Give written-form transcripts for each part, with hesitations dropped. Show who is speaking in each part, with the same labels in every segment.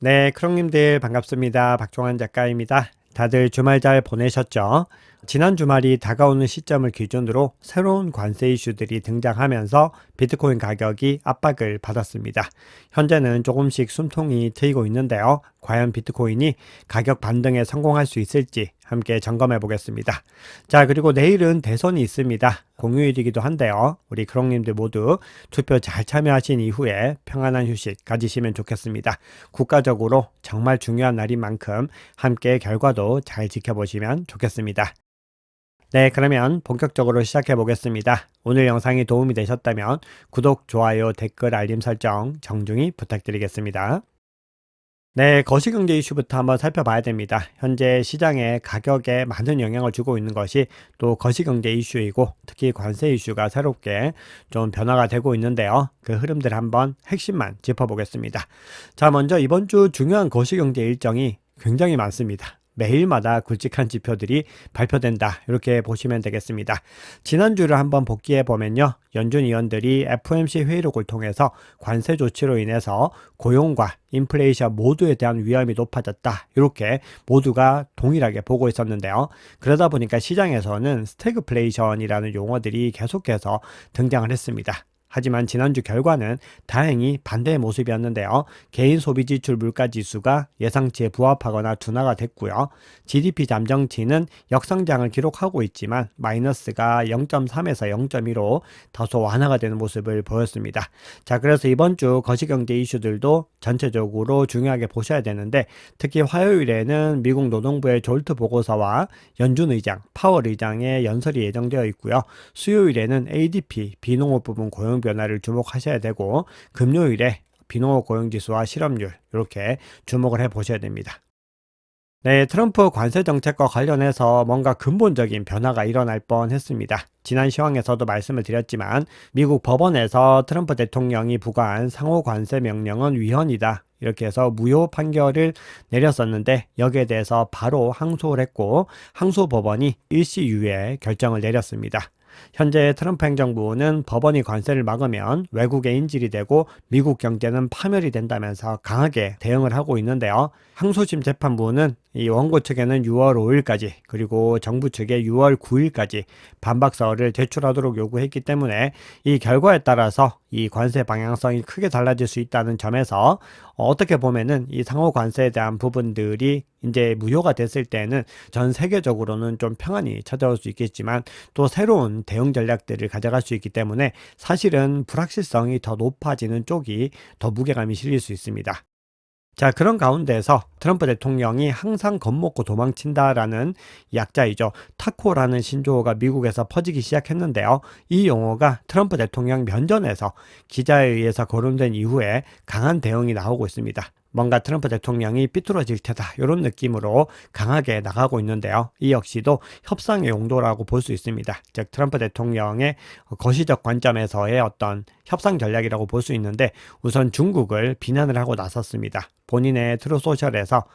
Speaker 1: 네, 크롱님들 반갑습니다. 박종환 작가입니다. 다들 주말 잘 보내셨죠? 지난 주말이 다가오는 시점을 기준으로 새로운 관세 이슈들이 등장하면서 비트코인 가격이 압박을 받았습니다. 현재는 조금씩 숨통이 트이고 있는데요. 과연 비트코인이 가격 반등에 성공할 수 있을지 함께 점검해 보겠습니다. 자, 그리고 내일은 대선이 있습니다. 공휴일이기도 한데요. 우리 크롱님들 모두 투표 잘 참여하신 이후에 평안한 휴식 가지시면 좋겠습니다. 국가적으로 정말 중요한 날인 만큼 함께 결과도 잘 지켜보시면 좋겠습니다. 네, 그러면 본격적으로 시작해 보겠습니다. 오늘 영상이 도움이 되셨다면 구독, 좋아요, 댓글, 알림 설정 정중히 부탁드리겠습니다. 네, 거시경제 이슈부터 한번 살펴봐야 됩니다. 현재 시장에 가격에 많은 영향을 주고 있는 것이 또 거시경제 이슈이고 특히 관세 이슈가 새롭게 좀 변화가 되고 있는데요. 그 흐름들 한번 핵심만 짚어보겠습니다. 자, 먼저 이번 주 중요한 거시경제 일정이 굉장히 많습니다. 매일마다 굵직한 지표들이 발표된다. 이렇게 보시면 되겠습니다. 지난주를 한번 복기해 보면요. 연준 위원들이 FOMC 회의록을 통해서 관세 조치로 인해서 고용과 인플레이션 모두에 대한 위험이 높아졌다. 이렇게 모두가 동일하게 보고 있었는데요. 그러다 보니까 시장에서는 스태그플레이션이라는 용어들이 계속해서 등장을 했습니다. 하지만 지난주 결과는 다행히 반대의 모습이었는데요. 개인 소비 지출 물가 지수가 예상치에 부합하거나 둔화가 됐고요. GDP 잠정치는 역성장을 기록하고 있지만 마이너스가 0.3에서 0.2로 다소 완화가 되는 모습을 보였습니다. 자, 그래서 이번 주 거시경제 이슈들도 전체적으로 중요하게 보셔야 되는데 특히 화요일에는 미국 노동부의 졸트 보고서와 연준 의장, 파월 의장의 연설이 예정되어 있고요. 수요일에는 ADP, 비농업 부분 고용 변화를 주목하셔야 되고 금요일에 비농업 고용지수와 실업률 이렇게 주목을 해 보셔야 됩니다. 네, 트럼프 관세 정책과 관련해서 뭔가 근본적인 변화가 일어날 뻔했습니다. 지난 시황에서도 말씀을 드렸지만 미국 법원에서 트럼프 대통령이 부과한 상호 관세 명령은 위헌이다. 이렇게 해서 무효 판결을 내렸었는데 여기에 대해서 바로 항소를 했고 항소법원이 일시유예 결정을 내렸습니다. 현재 트럼프 행정부는 법원이 관세를 막으면 외국에 인질이 되고 미국 경제는 파멸이 된다면서 강하게 대응을 하고 있는데요. 항소심 재판부는 이 원고 측에는 6월 5일까지 그리고 정부 측에 6월 9일까지 반박서를 제출하도록 요구했기 때문에 이 결과에 따라서 이 관세 방향성이 크게 달라질 수 있다는 점에서 어떻게 보면은 이 상호 관세에 대한 부분들이 이제 무효가 됐을 때는 전 세계적으로는 좀 평안이 찾아올 수 있겠지만 또 새로운 대응 전략들을 가져갈 수 있기 때문에 사실은 불확실성이 더 높아지는 쪽이 더 무게감이 실릴 수 있습니다. 자, 그런 가운데서 트럼프 대통령이 항상 겁먹고 도망친다라는 약자이죠. 타코라는 신조어가 미국에서 퍼지기 시작했는데요. 이 용어가 트럼프 대통령 면전에서 기자에 의해서 거론된 이후에 강한 대응이 나오고 있습니다. 뭔가 트럼프 대통령이 삐뚤어질 테다 이런 느낌으로 강하게 나가고 있는데요. 이 역시도 협상의 용도라고 볼 수 있습니다. 즉 트럼프 대통령의 거시적 관점에서의 어떤 협상 전략이라고 볼 수 있는데 우선 중국을 비난을 하고 나섰습니다. 본인의 트루 소셜에서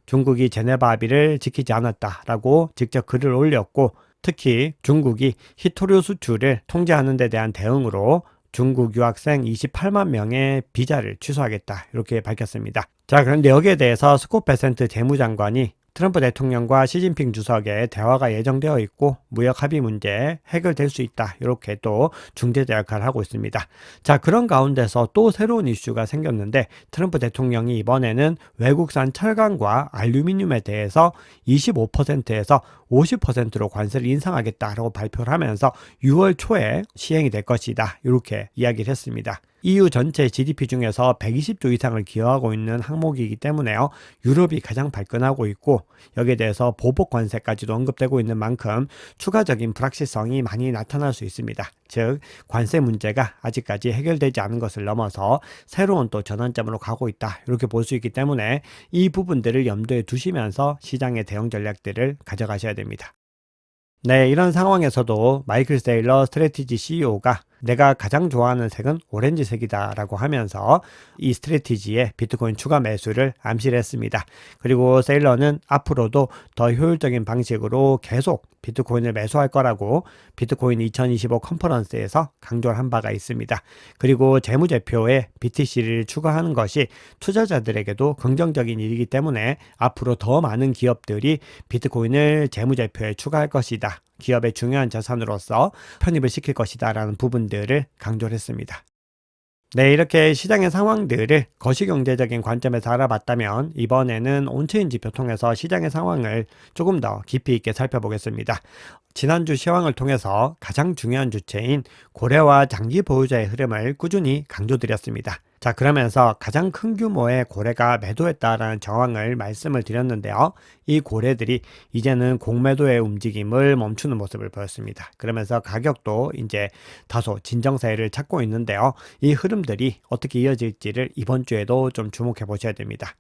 Speaker 1: 중국이 제네바 합의를 지키지 않았다라고 직접 글을 올렸고 특히 중국이 히토류 수출을 통제하는 데 대한 대응으로 중국 유학생 28만 명의 비자를 취소하겠다 이렇게 밝혔습니다. 자, 그런데 여기에 대해서 스콧 베센트 재무장관이 트럼프 대통령과 시진핑 주석의 대화가 예정되어 있고 무역 합의 문제 해결될 수 있다 이렇게 또 중재자 역할을 하고 있습니다. 자, 그런 가운데서 또 새로운 이슈가 생겼는데 트럼프 대통령이 이번에는 외국산 철강과 알루미늄에 대해서 25%에서 50%로 관세를 인상하겠다라고 발표를 하면서 6월 초에 시행이 될 것이다 이렇게 이야기를 했습니다. EU 전체 GDP 중에서 120조 이상을 기여하고 있는 항목이기 때문에요. 유럽이 가장 발끈하고 있고 여기에 대해서 보복 관세까지도 언급되고 있는 만큼 추가적인 불확실성이 많이 나타날 수 있습니다. 즉 관세 문제가 아직까지 해결되지 않은 것을 넘어서 새로운 또 전환점으로 가고 있다 이렇게 볼 수 있기 때문에 이 부분들을 염두에 두시면서 시장의 대응 전략들을 가져가셔야 됩니다. 네, 이런 상황에서도 마이클 세일러 스트래티지 CEO가 내가 가장 좋아하는 색은 오렌지색이다 라고 하면서 이 스트래티지에 비트코인 추가 매수를 암시를 했습니다. 그리고 세일러는 앞으로도 더 효율적인 방식으로 계속 비트코인을 매수할 거라고 비트코인 2025 컨퍼런스에서 강조를 한 바가 있습니다. 그리고 재무제표에 BTC를 추가하는 것이 투자자들에게도 긍정적인 일이기 때문에 앞으로 더 많은 기업들이 비트코인을 재무제표에 추가할 것이다. 기업의 중요한 자산으로서 편입을 시킬 것이다 라는 부분들을 강조를 했습니다. 네, 이렇게 시장의 상황들을 거시경제적인 관점에서 알아봤다면 이번에는 온체인 지표 통해서 시장의 상황을 조금 더 깊이 있게 살펴보겠습니다. 지난주 시황을 통해서 가장 중요한 주체인 고래와 장기 보유자의 흐름을 꾸준히 강조드렸습니다. 자, 그러면서 가장 큰 규모의 고래가 매도했다라는 정황을 말씀을 드렸는데요. 이 고래들이 이제는 공매도의 움직임을 멈추는 모습을 보였습니다. 그러면서 가격도 이제 다소 진정세를 찾고 있는데요. 이 흐름들이 어떻게 이어질지를 이번 주에도 좀 주목해 보셔야 됩니다.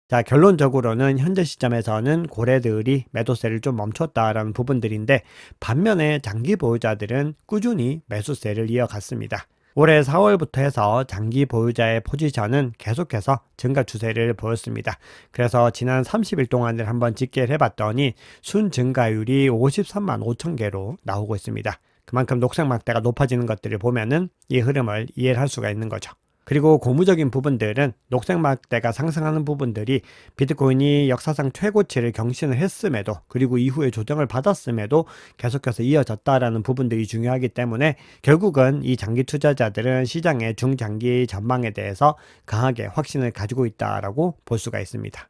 Speaker 1: 자, 결론적으로는 현재 시점에서는 고래들이 매도세를 좀 멈췄다라는 부분들인데 반면에 장기 보유자들은 꾸준히 매수세를 이어갔습니다. 올해 4월부터 해서 장기 보유자의 포지션은 계속해서 증가 추세를 보였습니다. 그래서 지난 30일 동안을 한번 집계를 해봤더니 순 증가율이 53만 5천 개로 나오고 있습니다. 그만큼 녹색 막대가 높아지는 것들을 보면은 이 흐름을 이해를 할 수가 있는 거죠. 그리고 고무적인 부분들은 녹색 막대가 상승하는 부분들이 비트코인이 역사상 최고치를 경신을 했음에도 그리고 이후에 조정을 받았음에도 계속해서 이어졌다라는 부분들이 중요하기 때문에 결국은 이 장기 투자자들은 시장의 중장기 전망에 대해서 강하게 확신을 가지고 있다라고 볼 수가 있습니다.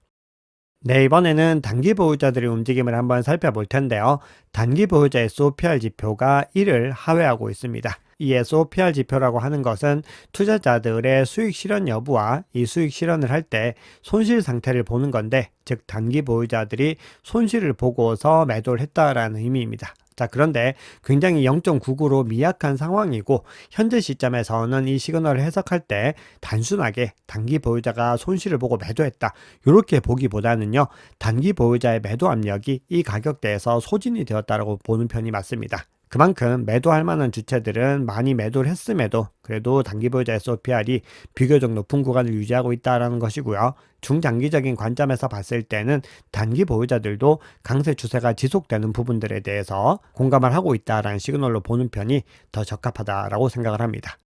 Speaker 1: 네, 이번에는 단기 보유자들의 움직임을 한번 살펴볼 텐데요. 단기 보유자 SOPR 지표가 1을 하회하고 있습니다. 이 SOPR 지표라고 하는 것은 투자자들의 수익 실현 여부와 이 수익 실현을 할 때 손실 상태를 보는 건데, 즉 단기 보유자들이 손실을 보고서 매도를 했다라는 의미입니다. 자, 그런데 굉장히 0.99로 미약한 상황이고 현재 시점에서는 이 시그널을 해석할 때 단순하게 단기 보유자가 손실을 보고 매도했다 이렇게 보기보다는요, 단기 보유자의 매도 압력이 이 가격대에서 소진이 되었다고 보는 편이 맞습니다. 그만큼 매도할 만한 주체들은 많이 매도를 했음에도 그래도 단기 보유자 SOPR이 비교적 높은 구간을 유지하고 있다는 것이고요. 중장기적인 관점에서 봤을 때는 단기 보유자들도 강세 추세가 지속되는 부분들에 대해서 공감을 하고 있다는 시그널로 보는 편이 더 적합하다라고 생각을 합니다.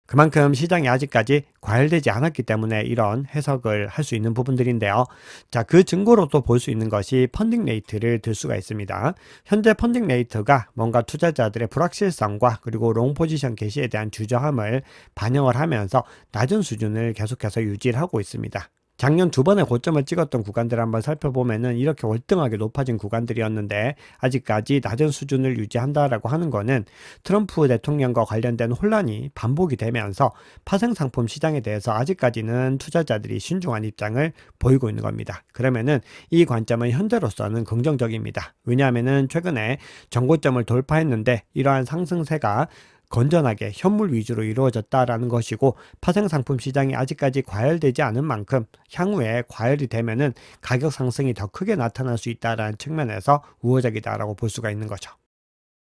Speaker 1: 그만큼 시장이 아직까지 과열되지 않았기 때문에 이런 해석을 할 수 있는 부분들인데요. 자, 그 증거로 또 볼 수 있는 것이 펀딩 레이트를 들 수가 있습니다. 현재 펀딩 레이트가 뭔가 투자자들의 불확실성과 그리고 롱 포지션 개시에 대한 주저함을 반영을 하면서 낮은 수준을 계속해서 유지를 하고 있습니다. 작년 두 번의 고점을 찍었던 구간들을 한번 살펴보면은 이렇게 월등하게 높아진 구간들이었는데 아직까지 낮은 수준을 유지한다라고 하는 거는 트럼프 대통령과 관련된 혼란이 반복이 되면서 파생상품 시장에 대해서 아직까지는 투자자들이 신중한 입장을 보이고 있는 겁니다. 그러면은 이 관점은 현재로서는 긍정적입니다. 왜냐하면은 최근에 정고점을 돌파했는데 이러한 상승세가 건전하게 현물 위주로 이루어졌다라는 것이고 파생상품 시장이 아직까지 과열되지 않은 만큼 향후에 과열이 되면은 가격 상승이 더 크게 나타날 수 있다라는 측면에서 우호적이다라고 볼 수가 있는 거죠.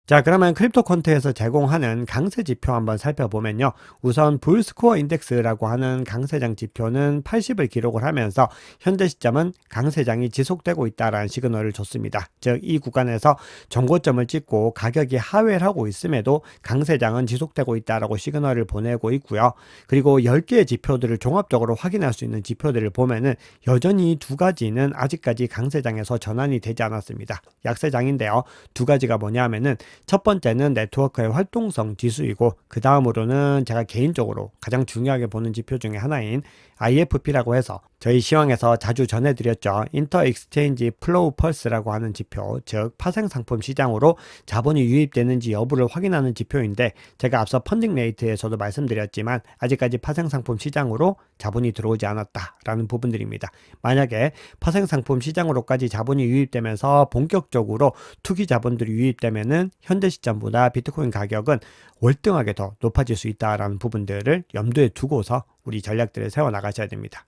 Speaker 1: 자, 그러면 크립토 퀀트에서 제공하는 강세 지표 한번 살펴보면요. 우선 불스코어 인덱스라고 하는 강세장 지표는 80을 기록을 하면서 현재 시점은 강세장이 지속되고 있다라는 시그널을 줬습니다. 즉, 이 구간에서 정고점을 찍고 가격이 하회를 하고 있음에도 강세장은 지속되고 있다라고 시그널을 보내고 있고요. 그리고 10개의 지표들을 종합적으로 확인할 수 있는 지표들을 보면은 여전히 두 가지는 아직까지 강세장에서 전환이 되지 않았습니다. 약세장인데요. 두 가지가 뭐냐 하면은 첫 번째는 네트워크의 활동성 지수이고 그 다음으로는 제가 개인적으로 가장 중요하게 보는 지표 중에 하나인 IFP라고 해서 저희 시황에서 자주 전해드렸죠. 인터 익스체인지 플로우 펄스라고 하는 지표, 즉 파생상품 시장으로 자본이 유입되는지 여부를 확인하는 지표인데 제가 앞서 펀딩 레이트에서도 말씀드렸지만 아직까지 파생상품 시장으로 자본이 들어오지 않았다라는 부분들입니다. 만약에 파생상품 시장으로까지 자본이 유입되면서 본격적으로 투기 자본들이 유입되면은 현재 시점보다 비트코인 가격은 월등하게 더 높아질 수 있다라는 부분들을 염두에 두고서 우리 전략들을 세워 나가셔야 됩니다.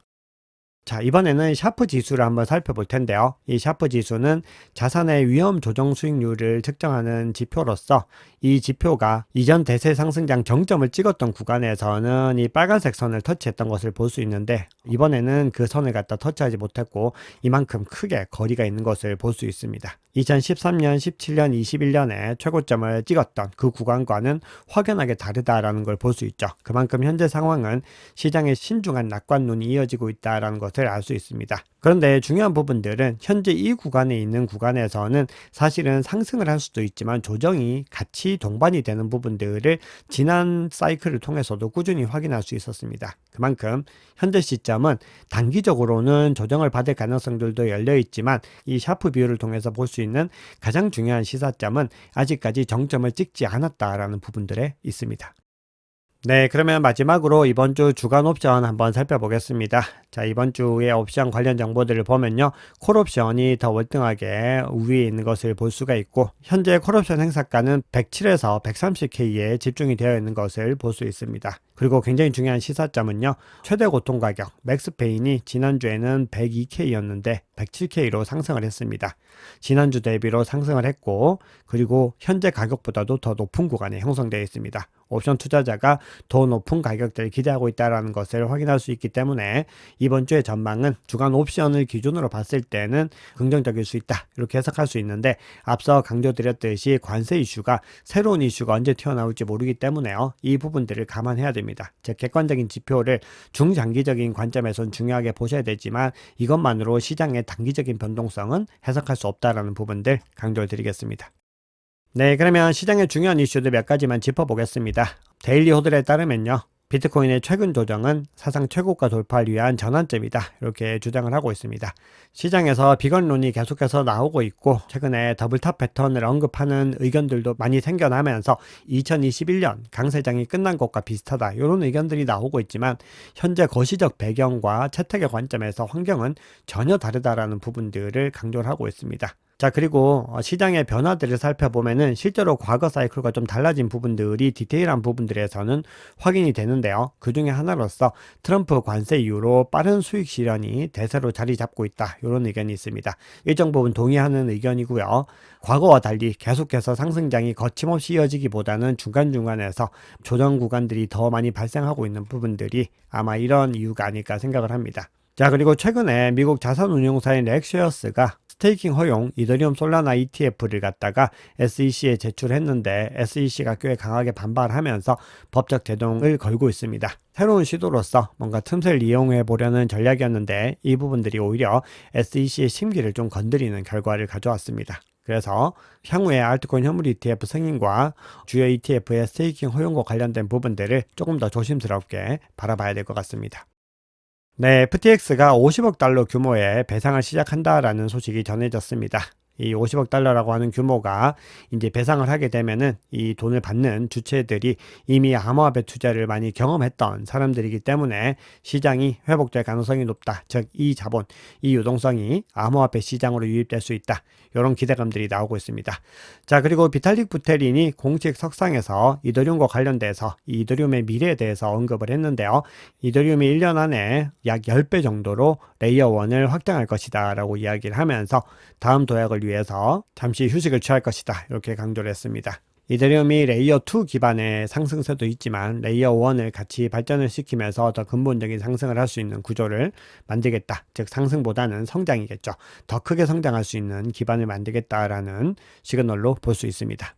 Speaker 1: 자, 이번에는 샤프 지수를 한번 살펴볼 텐데요. 이 샤프 지수는 자산의 위험 조정 수익률을 측정하는 지표로서 이 지표가 이전 대세 상승장 정점을 찍었던 구간에서는 이 빨간색 선을 터치했던 것을 볼 수 있는데, 이번에는 그 선을 갖다 터치하지 못했고 이만큼 크게 거리가 있는 것을 볼 수 있습니다. 2013년, 17년, 21년에 최고점을 찍었던 그 구간과는 확연하게 다르다라는 걸 볼 수 있죠. 그만큼 현재 상황은 시장의 신중한 낙관론이 이어지고 있다라는 것을 알 수 있습니다. 그런데 중요한 부분들은 현재 이 구간에 있는 구간에서는 사실은 상승을 할 수도 있지만 조정이 같이 동반이 되는 부분들을 지난 사이클을 통해서도 꾸준히 확인할 수 있었습니다. 그만큼 현재 시점은 단기적으로는 조정을 받을 가능성들도 열려 있지만 이 샤프 비율을 통해서 볼 수 있는 가장 중요한 시사점은 아직까지 정점을 찍지 않았다라는 부분들에 있습니다. 네, 그러면 마지막으로 이번 주 주간 옵션 한번 살펴보겠습니다. 자, 이번 주의 옵션 관련 정보들을 보면요. 콜옵션이 더 월등하게 우위에 있는 것을 볼 수가 있고, 현재 콜옵션 행사가는 107에서 130K에 집중이 되어 있는 것을 볼 수 있습니다. 그리고 굉장히 중요한 시사점은요. 최대 고통 가격, 맥스페인이 지난주에는 102K였는데 107K로 상승을 했습니다. 지난주 대비로 상승을 했고, 그리고 현재 가격보다도 더 높은 구간에 형성되어 있습니다. 옵션 투자자가 더 높은 가격대를 기대하고 있다는 것을 확인할 수 있기 때문에 이번 주의 전망은 주간 옵션을 기준으로 봤을 때는 긍정적일 수 있다, 이렇게 해석할 수 있는데, 앞서 강조드렸듯이 관세 이슈가 새로운 이슈가 언제 튀어나올지 모르기 때문에요. 이 부분들을 감안해야 됩니다. 즉 객관적인 지표를 중장기적인 관점에서는 중요하게 보셔야 되지만 이것만으로 시장의 단기적인 변동성은 해석할 수 없다라는 부분들 강조를 드리겠습니다. 네, 그러면 시장의 중요한 이슈들 몇 가지만 짚어보겠습니다. 데일리 호들에 따르면요. 비트코인의 최근 조정은 사상 최고가 돌파를 위한 전환점이다, 이렇게 주장을 하고 있습니다. 시장에서 비건론이 계속해서 나오고 있고, 최근에 더블탑 패턴을 언급하는 의견들도 많이 생겨나면서 2021년 강세장이 끝난 것과 비슷하다, 이런 의견들이 나오고 있지만 현재 거시적 배경과 채택의 관점에서 환경은 전혀 다르다라는 부분들을 강조를 하고 있습니다. 자, 그리고 시장의 변화들을 살펴보면은 실제로 과거 사이클과 좀 달라진 부분들이 디테일한 부분들에서는 확인이 되는데요. 그 중에 하나로서 트럼프 관세 이후로 빠른 수익 실현이 대세로 자리 잡고 있다, 이런 의견이 있습니다. 일정 부분 동의하는 의견이고요. 과거와 달리 계속해서 상승장이 거침없이 이어지기보다는 중간중간에서 조정 구간들이 더 많이 발생하고 있는 부분들이 아마 이런 이유가 아닐까 생각을 합니다. 자, 그리고 최근에 미국 자산운용사인 렉시어스가 스테이킹 허용 이더리움 솔라나 ETF를 갖다가 SEC에 제출했는데 SEC가 꽤 강하게 반발하면서 법적 제동을 걸고 있습니다. 새로운 시도로서 뭔가 틈새를 이용해 보려는 전략이었는데 이 부분들이 오히려 SEC의 심기를 좀 건드리는 결과를 가져왔습니다. 그래서 향후에 알트코인 현물 ETF 승인과 주요 ETF의 스테이킹 허용과 관련된 부분들을 조금 더 조심스럽게 바라봐야 될 것 같습니다. 네, FTX가 50억 달러 규모의 배상을 시작한다라는 소식이 전해졌습니다. 이 50억 달러라고 하는 규모가 이제 배상을 하게 되면은 이 돈을 받는 주체들이 이미 암호화폐 투자를 많이 경험했던 사람들이기 때문에 시장이 회복될 가능성이 높다. 즉, 이 자본, 이 유동성이 암호화폐 시장으로 유입될 수 있다, 이런 기대감들이 나오고 있습니다. 자, 그리고 비탈릭 부테린이 공식 석상에서 이더리움과 관련돼서 이 이더리움의 미래에 대해서 언급을 했는데요. 이더리움이 1년 안에 약 10배 정도로 레이어 1을 확장할 것이다 라고 이야기를 하면서 다음 도약을 위해서 잠시 휴식을 취할 것이다, 이렇게 강조를 했습니다. 이더리움이 레이어 2 기반의 상승세도 있지만 레이어 1을 같이 발전을 시키면서 더 근본적인 상승을 할 수 있는 구조를 만들겠다. 즉 상승보다는 성장이겠죠. 더 크게 성장할 수 있는 기반을 만들겠다라는 시그널로 볼 수 있습니다.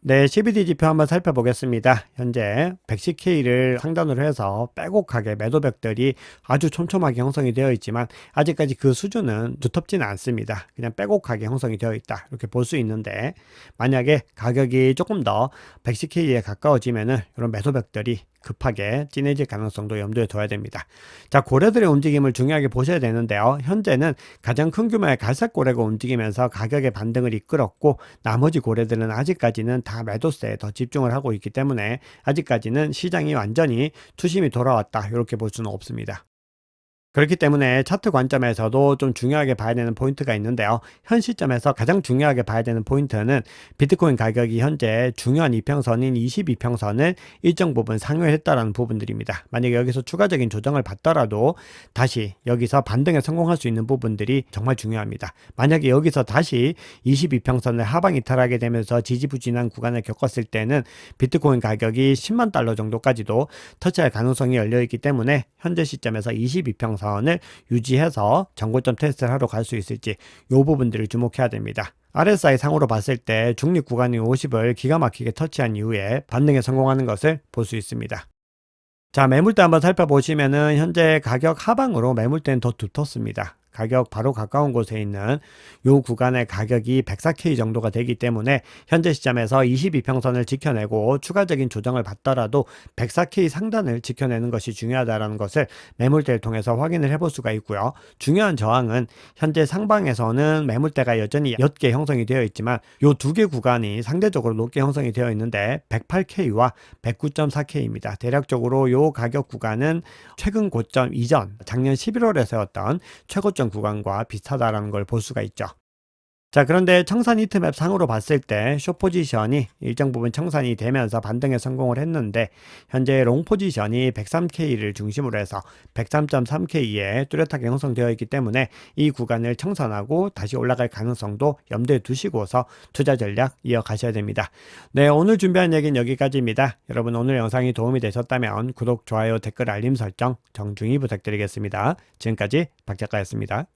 Speaker 1: 네, CBD 지표 한번 살펴보겠습니다. 현재 110K를 상단으로 해서 빼곡하게 매도벽들이 아주 촘촘하게 형성이 되어 있지만 아직까지 그 수준은 두텁지는 않습니다. 그냥 빼곡하게 형성이 되어 있다, 이렇게 볼 수 있는데, 만약에 가격이 조금 더 110K에 가까워지면은 이런 매도벽들이 급하게 진해질 가능성도 염두에 둬야 됩니다. 자, 고래들의 움직임을 중요하게 보셔야 되는데요. 현재는 가장 큰 규모의 갈색 고래가 움직이면서 가격의 반등을 이끌었고, 나머지 고래들은 아직까지는 다 매도세에 더 집중을 하고 있기 때문에 아직까지는 시장이 완전히 투심이 돌아왔다, 이렇게 볼 수는 없습니다. 그렇기 때문에 차트 관점에서도 좀 중요하게 봐야 되는 포인트가 있는데요. 현 시점에서 가장 중요하게 봐야 되는 포인트는 비트코인 가격이 현재 중요한 이평선인 22평선을 일정 부분 상회했다라는 부분들입니다. 만약에 여기서 추가적인 조정을 받더라도 다시 여기서 반등에 성공할 수 있는 부분들이 정말 중요합니다. 만약에 여기서 다시 22평선을 하방 이탈하게 되면서 지지부진한 구간을 겪었을 때는 비트코인 가격이 10만 달러 정도까지도 터치할 가능성이 열려있기 때문에 현재 시점에서 22평선을 유지해서 전고점 테스트를 하러 갈 수 있을지 이 부분들을 주목해야 됩니다. RSI 상으로 봤을 때 중립 구간인 50을 기가 막히게 터치한 이후에 반등에 성공하는 것을 볼 수 있습니다. 자, 매물대 한번 살펴보시면은 현재 가격 하방으로 매물대는 더 두텁습니다. 가격 바로 가까운 곳에 있는 요 구간의 가격이 104K 정도가 되기 때문에 현재 시점에서 22평선을 지켜내고 추가적인 조정을 받더라도 104K 상단을 지켜내는 것이 중요하다는 것을 매물대를 통해서 확인을 해볼 수가 있고요. 중요한 저항은 현재 상방에서는 매물대가 여전히 옅게 형성이 되어 있지만 요 두 개 구간이 상대적으로 높게 형성이 되어 있는데 108K와 109.4K입니다. 대략적으로 요 가격 구간은 최근 고점 이전 작년 11월에 세웠던 최고점 구간과 비슷하다는 걸 볼 수가 있죠. 자, 그런데 청산 히트맵 상으로 봤을 때 숏 포지션이 일정 부분 청산이 되면서 반등에 성공을 했는데 현재 롱 포지션이 103K를 중심으로 해서 103.3K에 뚜렷하게 형성되어 있기 때문에 이 구간을 청산하고 다시 올라갈 가능성도 염두에 두시고서 투자 전략 이어가셔야 됩니다. 네, 오늘 준비한 얘기는 여기까지입니다. 여러분 오늘 영상이 도움이 되셨다면 구독, 좋아요, 댓글, 알림 설정 정중히 부탁드리겠습니다. 지금까지 박 작가였습니다.